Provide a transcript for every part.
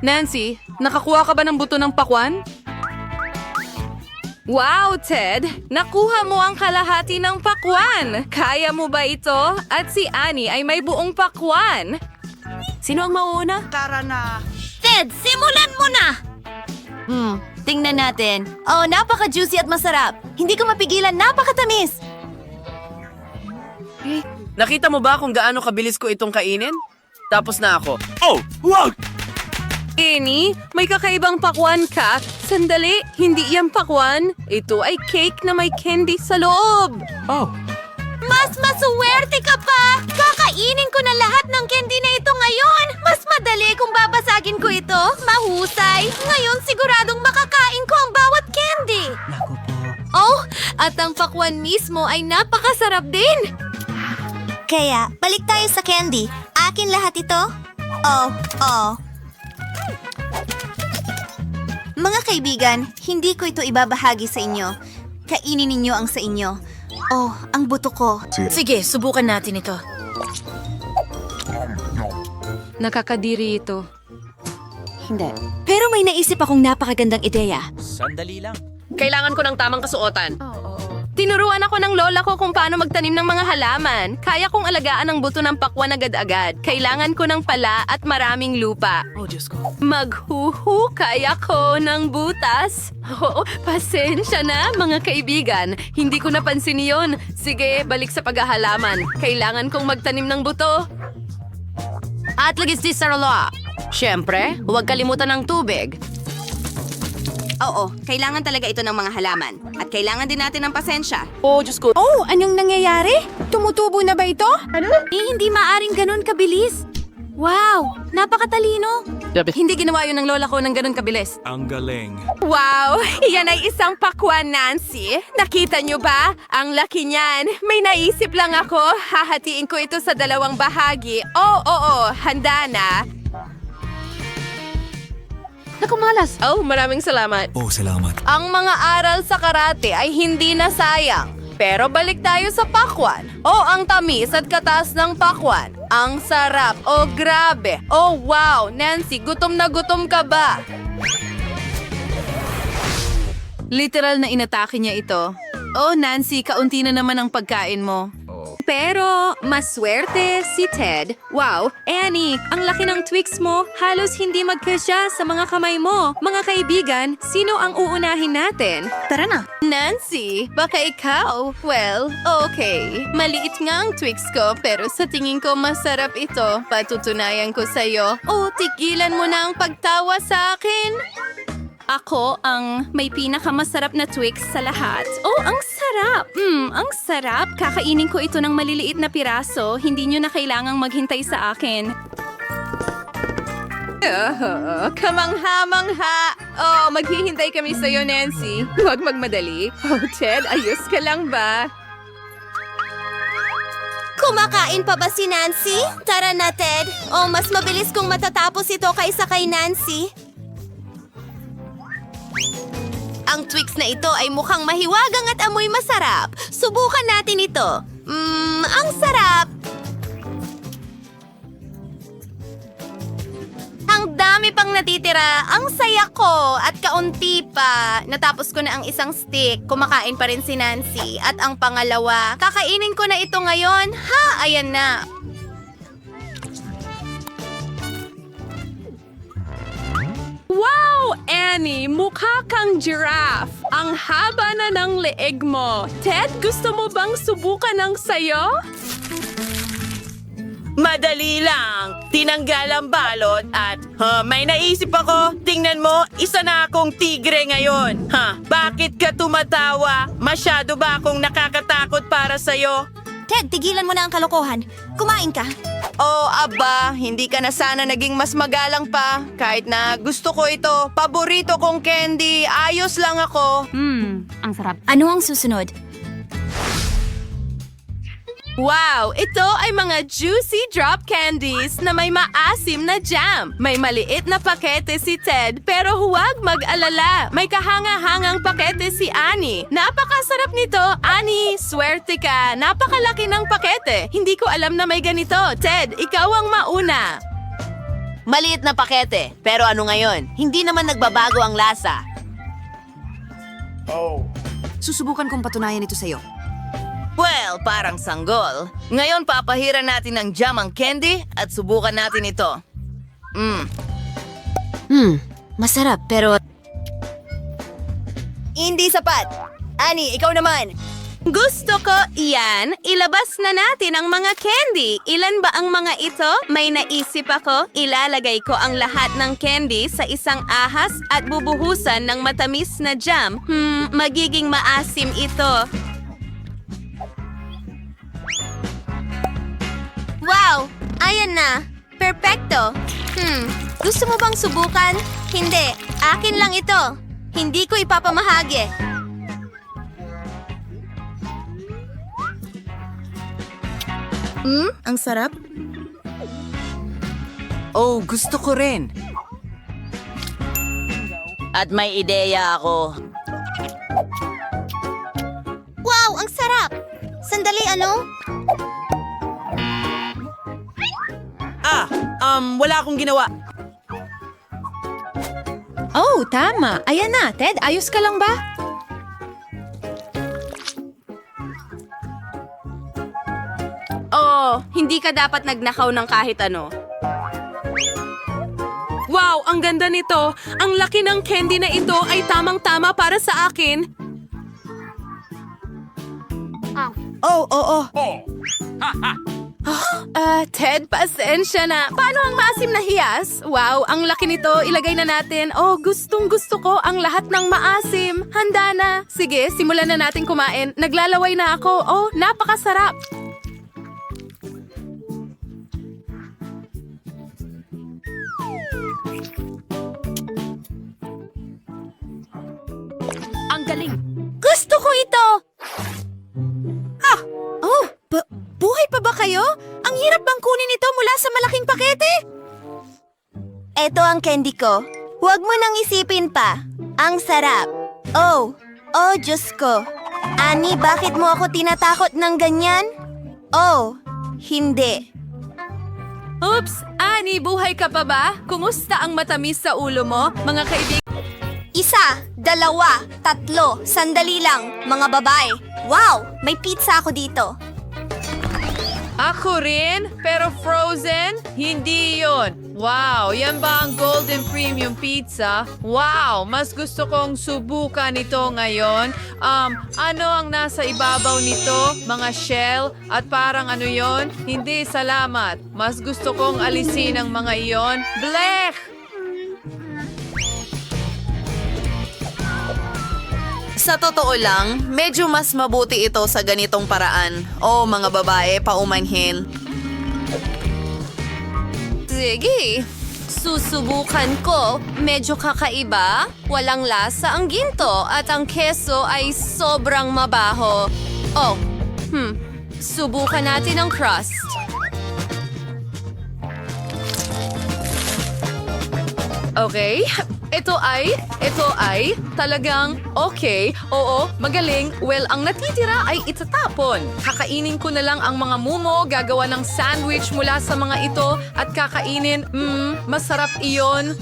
Nancy, nakakuha ka ba ng buto ng pakwan? Wow, Ted! Nakuha mo ang kalahati ng pakwan! Kaya mo ba ito? At si Annie ay may buong pakwan! Sino ang mauuna? Tara na. Ted, simulan mo na! Tingnan natin. Oh, napaka-juicy at masarap. Hindi ko mapigilan, napakatamis. Nakita mo ba kung gaano kabilis ko itong kainin? Tapos na ako. Oh, wag! Annie, may kakaibang pakwan ka. Sandali, hindi yan pakwan. Ito ay cake na may candy sa loob. Oh, Mas masuwerte ka pa! Kakainin ko na lahat ng candy na ito ngayon! Mas madali kung babasagin ko ito. Mahusay! Ngayon siguradong makakain ko ang bawat candy! naku po. Oh, at ang pakwan mismo ay napakasarap din! Kaya, balik tayo sa candy. Akin lahat ito? Oh. Mga kaibigan, hindi ko ito ibabahagi sa inyo. Kainin ninyo ang sa inyo. Oh, ang buto ko. Sige, subukan natin ito. Nakakadiri ito. Pero may naisip akong napakagandang ideya. Sandali lang. Kailangan ko ng tamang kasuotan. Tinuruan ako ng lola ko kung paano magtanim ng mga halaman. Kaya kong alagaan ang buto ng pakwan agad-agad. Kailangan ko ng pala at maraming lupa. Oh, Diyos ko. Maghuhukay ako ng butas. Oh, pasensya na, mga kaibigan. Hindi ko napansin iyon. Sige, balik sa paghahalaman. Kailangan kong magtanim ng buto. At lagis di sa roloa. Siyempre, huwag kalimutan ng tubig. Oo, kailangan talaga ito ng mga halaman. At kailangan din natin ng pasensya. Oh, Diyos ko. Oh, anong nangyayari? Tumutubo na ba ito? Ano? Hindi maaring ganun kabilis. Wow, napakatalino. Hindi ginawa yun ng lola ko ng ganun kabilis. Ang galing. Wow! Iyan ay isang pakwan, Nancy. Nakita niyo ba? Ang laki niyan. May naisip lang ako. Hahatiin ko ito sa dalawang bahagi. Oo, handa na. Naku, malas. Oh, maraming salamat. Oh, salamat. Ang mga aral sa karate ay hindi na sayang. Pero balik tayo sa pakwan. Oh, ang tamis at katas ng pakwan. Ang sarap. Oh, grabe. Oh, wow. Nancy, gutom na gutom ka ba? Literal na inatake niya ito. Oh, Nancy, kaunti na naman ang pagkain mo. Pero, maswerte si Ted. Wow, Annie, ang laki ng Twix mo. Halos hindi magkasya sa mga kamay mo. Mga kaibigan, sino ang uunahin natin? Tara na. Nancy, baka ikaw. Well, okay. Maliit nga ang Twix ko, pero sa tingin ko masarap ito. Patutunayan ko sa'yo. Oh, tigilan mo na ang pagtawa sa akin. Ako ang may pinakamasarap na Twix sa lahat. Oh, ang sarap! Ang sarap. Kakainin ko ito ng maliliit na piraso. Hindi nyo na kailangang maghintay sa akin. Kamangha-mangha! Oh, maghihintay kami sa'yo, Nancy. Huwag magmadali. Oh, Ted, ayos ka lang ba? Kumakain pa ba si Nancy? Tara na, Ted. Oh, mas mabilis kung matatapos ito kaysa kay Nancy. Ang Twix na ito ay mukhang mahiwagang at amoy masarap. Subukan natin ito. Ang sarap! Ang dami pang natitira. Ang saya ko at kaunti pa. Natapos ko na ang isang stick. Kumakain pa rin si Nancy. At ang pangalawa, kakainin ko na ito ngayon. Ha, ayan na. Wow, Annie! Mukha kang giraffe. Ang haba na ng leeg mo. Ted, gusto mo bang subukan ng sayo? Madali lang. Tinanggal ang balot at may naisip ako. Tingnan mo, isa na akong tigre ngayon. Bakit ka tumatawa? Masyado ba akong nakakatakot para sa'yo? Ted, tigilan mo na ang kalokohan. Kumain ka. Oh, aba, hindi ka na sana naging mas magalang pa. Kahit na gusto ko ito, paborito kong candy, ayos lang ako. Ang sarap. Ano ang susunod? Wow, ito ay mga juicy drop candies na may maasim na jam. May maliit na pakete si Ted, pero huwag mag-alala. May kahanga-hangang pakete si Annie. Napakasarap nito, Annie. Swerte ka. Napakalaki ng pakete. Hindi ko alam na may ganito. Ted, ikaw ang mauna. Maliit na pakete. Pero ano ngayon? Hindi naman nagbabago ang lasa. Susubukan kong patunayan ito sa'yo. Well, parang sanggol. Ngayon papahiran natin ng jam ang candy at subukan natin ito. Masarap pero... Hindi sapat. Ani, ikaw naman. Gusto ko iyan. Ilabas na natin ang mga candy. Ilan ba ang mga ito? May naisip ako. Ilalagay ko ang lahat ng candy sa isang ahas at bubuhusan ng matamis na jam. Magiging maasim ito. Wow! Ayan na! Perpekto! Gusto mo bang subukan? Hindi. Akin lang ito. Hindi ko ipapamahagi. Ang sarap. Oh, gusto ko rin. At may ideya ako. Wow! Ang sarap! Sandali, ano? Wala akong ginawa. Oh, tama. Ayan na. Ted, ayos ka lang ba? Oh, hindi ka dapat nagnakaw ng kahit ano. Wow, ang ganda nito. Ang laki ng candy na ito ay tamang-tama para sa akin. Ted, pasensya na. Paano ang maasim na hiyas? Wow, ang laki nito. Ilagay na natin. Oh, gustong-gusto ko ang lahat ng maasim. Handa na. Sige, simulan na natin kumain. Naglalaway na ako. Oh, napakasarap. Ang galing. Gusto ko ito! Oh, buhay pa ba kayo? Ang hirap bang kunin ito mula sa malaking pakete? Ito ang candy ko. Huwag mo nang isipin pa. Ang sarap. Oh, Diyos ko. Ani, bakit mo ako tinatakot ng ganyan? Oh, hindi. Oops, Ani, buhay ka pa ba? Kumusta ang matamis sa ulo mo, mga kaibigan? 1, 2, 3. Sandali lang, mga babae. Wow, may pizza ako dito. Ako rin, pero frozen? Hindi yon. Wow, yan ba ang Golden Premium Pizza? Wow, mas gusto kong subukan ito ngayon. Ano ang nasa ibabaw nito? Mga shell? At parang ano yon? Hindi, salamat. Mas gusto kong alisin ang mga iyon. Blech! Sa totoo lang, medyo mas mabuti ito sa ganitong paraan. Oh, mga babae, paumanhin. Sige, susubukan ko. Medyo kakaiba, walang lasa ang ginto at ang keso ay sobrang mabaho. Oh, subukan natin ang crust. Okay, ito ay talagang okay. Oo, magaling. Well, ang natitira ay itatapon. Kakainin ko na lang ang mga mumo, gagawa ng sandwich mula sa mga ito at kakainin. Masarap iyon.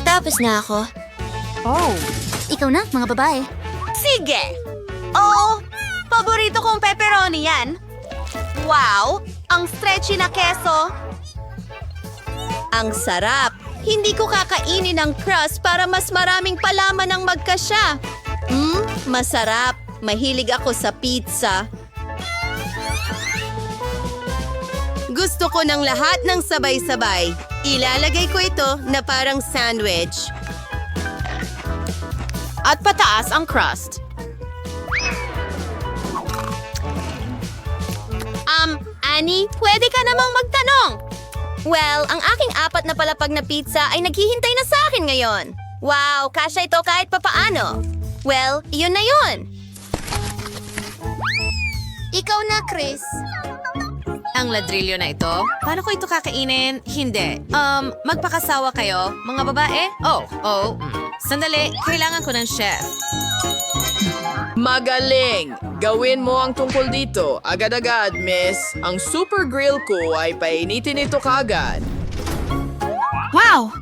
Tapos na ako. Oh, Ikaw na, mga babae. Sige! Oh, paborito kong pepperoni yan. Wow, ang stretchy na keso. Ang sarap. Hindi ko kakainin ang crust para mas maraming palaman ang magkasya. Masarap. Mahilig ako sa pizza. Gusto ko ng lahat ng sabay-sabay. Ilalagay ko ito na parang sandwich. At pataas ang crust. Annie, pwede ka namang magtanong. Well, ang aking 4 na palapag na pizza ay naghihintay na sa akin ngayon. Wow, kasya ito kahit papaano. Well, iyon na yun. Ikaw na, Chris. Ang ladrillo na ito? Paano ko ito kakainin? Hindi. Magpakasawa kayo, mga babae? Sandali, kailangan ko ng chef. Magaling! Gawin mo ang tungkol dito. Agad-agad, miss. Ang super grill ko ay painitin ito kagad. Wow!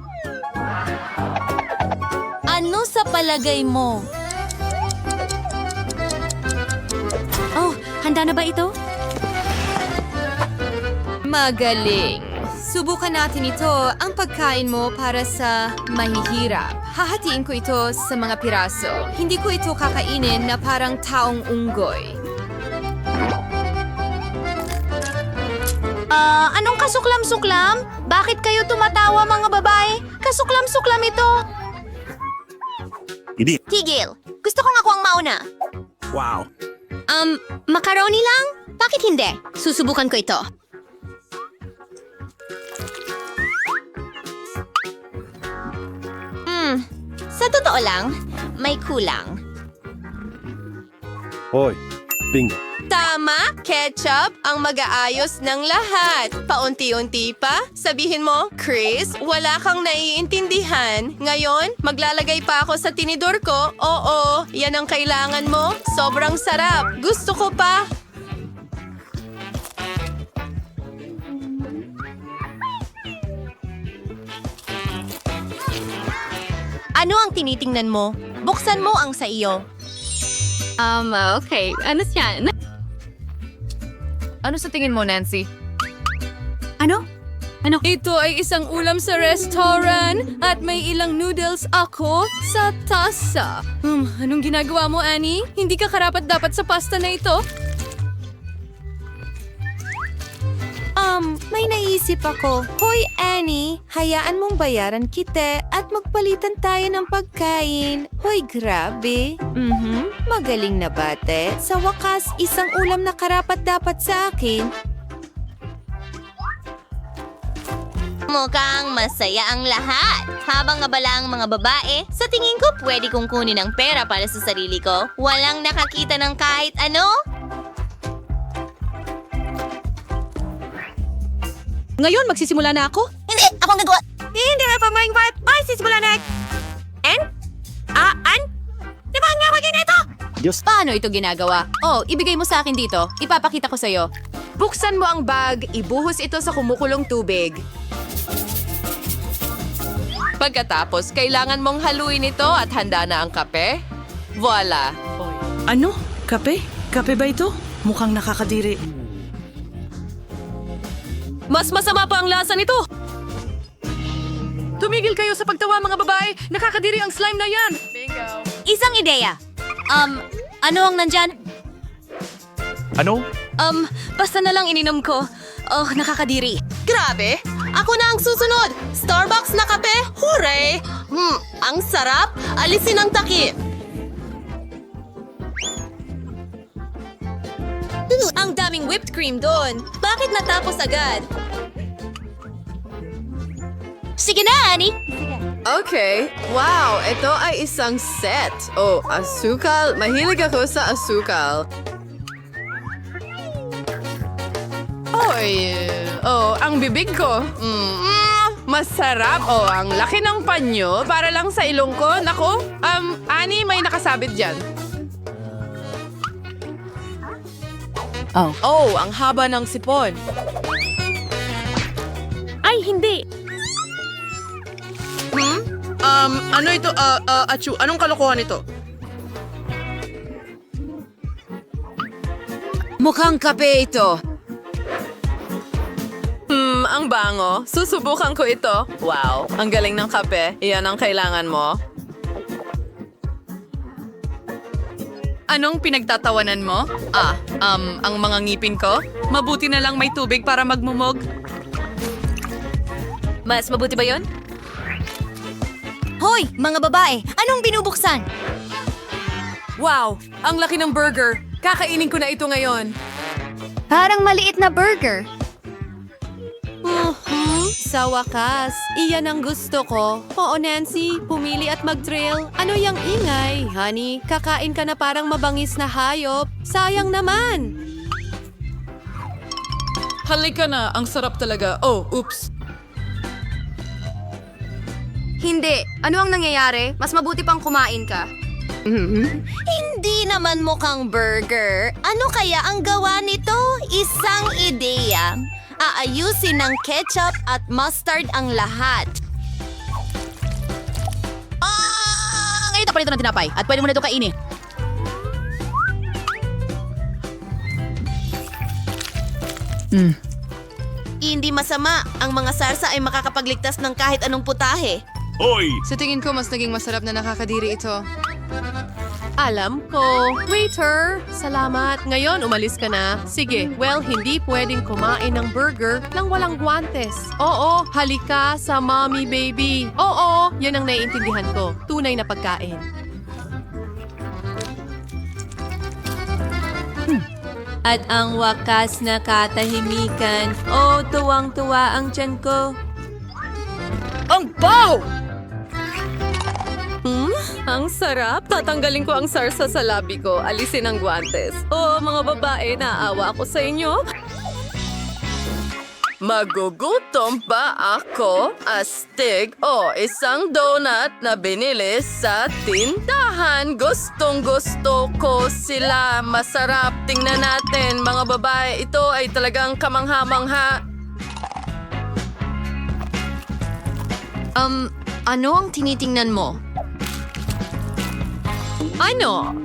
Ano sa palagay mo? Oh, handa na ba ito? Magaling. Subukan natin ito, ang pagkain mo para sa mahihirap. Hahatiin ko ito sa mga piraso. Hindi ko ito kakainin na parang taong unggoy. Anong kasuklam-suklam? Bakit kayo tumatawa mga babae? Kasuklam-suklam ito. Hindi. Tigil. Gusto kong ako ang mauna. Wow. Macaroni lang? Bakit hindi? Susubukan ko ito. Sa totoo lang, may kulang. Hoy. Bingo. Tama, ketchup ang mag-aayos ng lahat. Paunti-unti pa, sabihin mo, Chris, wala kang naiintindihan. Ngayon, maglalagay pa ako sa tinidor ko. Oo, yan ang kailangan mo. Sobrang sarap. Gusto ko pa. Ano ang tinitingnan mo? Buksan mo ang sa iyo. Okay. Ano yan? Ano sa tingin mo, Nancy? Ano? Ito ay isang ulam sa restaurant at may ilang noodles ako sa tasa. Anong ginagawa mo, Annie? Hindi ka karapat-dapat sa pasta na ito? May naisip ako. Hoy, Annie, hayaan mong bayaran kita at magpalitan tayo ng pagkain. Hoy, grabe. Magaling na bate. Sa wakas, isang ulam na karapat-dapat sa akin. Mukhang masaya ang lahat. Habang abala ang mga babae, sa tingin ko pwede kong kunin ang pera para sa sarili ko. Walang nakakita ng kahit ano. Ngayon, magsisimula na ako? Hindi! Ako ang nagawa! Hindi nga pa maing vibe! Ay, sisimula na! Di ba nga maging ito? Diyos. Paano ito ginagawa? Oh, ibigay mo sa akin dito. Ipapakita ko sa'yo. Buksan mo ang bag, ibuhos ito sa kumukulong tubig. Pagkatapos, kailangan mong haluin ito at handa na ang kape. Voila! Ano? Kape? Kape ba ito? Mukhang nakakadiri. Mas masama pa ang lasa nito! Tumigil kayo sa pagtawa, mga babae! Nakakadiri ang slime na yan! Isang ideya. Ano ang nandyan? Ano? Basta na lang ininom ko. Oh, nakakadiri. Grabe! Ako na ang susunod! Starbucks na kape! Hooray! Ang sarap! Alisin ang takip! Ang daming whipped cream doon. Bakit natapos agad? Sige na, Annie. Okay. Wow, ito ay isang set. Oh, asukal. Mahilig ako sa asukal. Oy, ang bibig ko. Masarap. Oh, ang laki ng panyo para lang sa ilong ko. Nako, Annie, may nakasabit dyan. Oh, ang haba ng sipon. Ay, hindi. Ano ito? Achu, anong kalokohan ito? Mukhang kape ito. Ang bango. Susubukan ko ito. Wow, ang galing ng kape. Iyan ang kailangan mo. Anong pinagtatawanan mo? Ang mga ngipin ko? Mabuti na lang may tubig para magmumog. Mas mabuti ba yon? Hoy, mga babae! Anong binubuksan? Wow, ang laki ng burger. Kakainin ko na ito ngayon. Parang maliit na burger. Sa wakas, iyan ang gusto ko. Oo, Nancy, pumili at mag-drill. Ano yang ingay? Honey, kakain ka na parang mabangis na hayop. Sayang naman. Halika na, ang sarap talaga. Oh, oops. Hindi. Ano ang nangyayari? Mas mabuti pang kumain ka. Hindi naman mukhang burger. Ano kaya ang gawa nito? Isang ideya. Aayusin ng ketchup at mustard ang lahat. Ngayon pa nito ng tinapay at pwede mo na ito kainin. Hindi masama. Ang mga sarsa ay makakapagligtas ng kahit anong putahe. Hoy! Sa tingin ko, mas naging masarap na nakakadiri ito. Alam ko. Waiter, salamat. Ngayon, umalis ka na. Sige, well, hindi pwedeng kumain ng burger nang walang guantes. Oo, halika sa mommy baby. Oo, yan ang naiintindihan ko. Tunay na pagkain. At ang wakas na katahimikan. Oh, tuwang-tuwa ang tiyan ko. Ang baw! Ang sarap. Tatanggalin ko ang sarsa sa labi ko. Alisin ang guantes. Oh, mga babae, naawa ako sa inyo. Magugutom ba ako? Astig o isang donut na binili sa tindahan. Gustong gusto ko sila. Masarap. Tingnan natin mga babae. Ito ay talagang kamangha-mangha. Ano ang tinitingnan mo? Ano?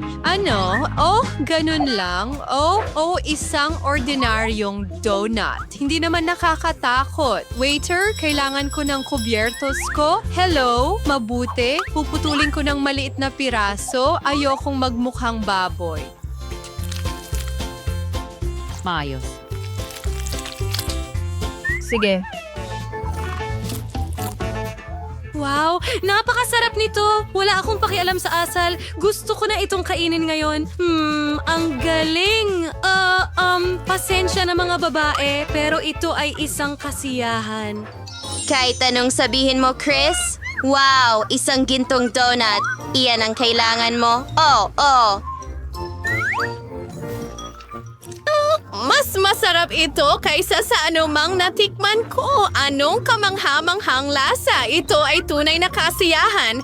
Oh, ganun lang. Oh, isang ordinaryong donut. Hindi naman nakakatakot. Waiter, kailangan ko ng kubyertos ko. Hello? Mabuti? Puputulin ko ng maliit na piraso. Ayokong magmukhang baboy. Maayos. Sige. Wow, napakasarap nito. Wala akong pakialam sa asal. Gusto ko na itong kainin ngayon. Ang galing. Pasensya na mga babae, pero ito ay isang kasiyahan. Kahit anong sabihin mo, Chris. Wow, isang gintong donut. Iyan ang kailangan mo. Oh. Mas masarap ito kaysa sa anumang natikman ko. Anong kamangha-manghang lasa? Ito ay tunay na kasiyahan.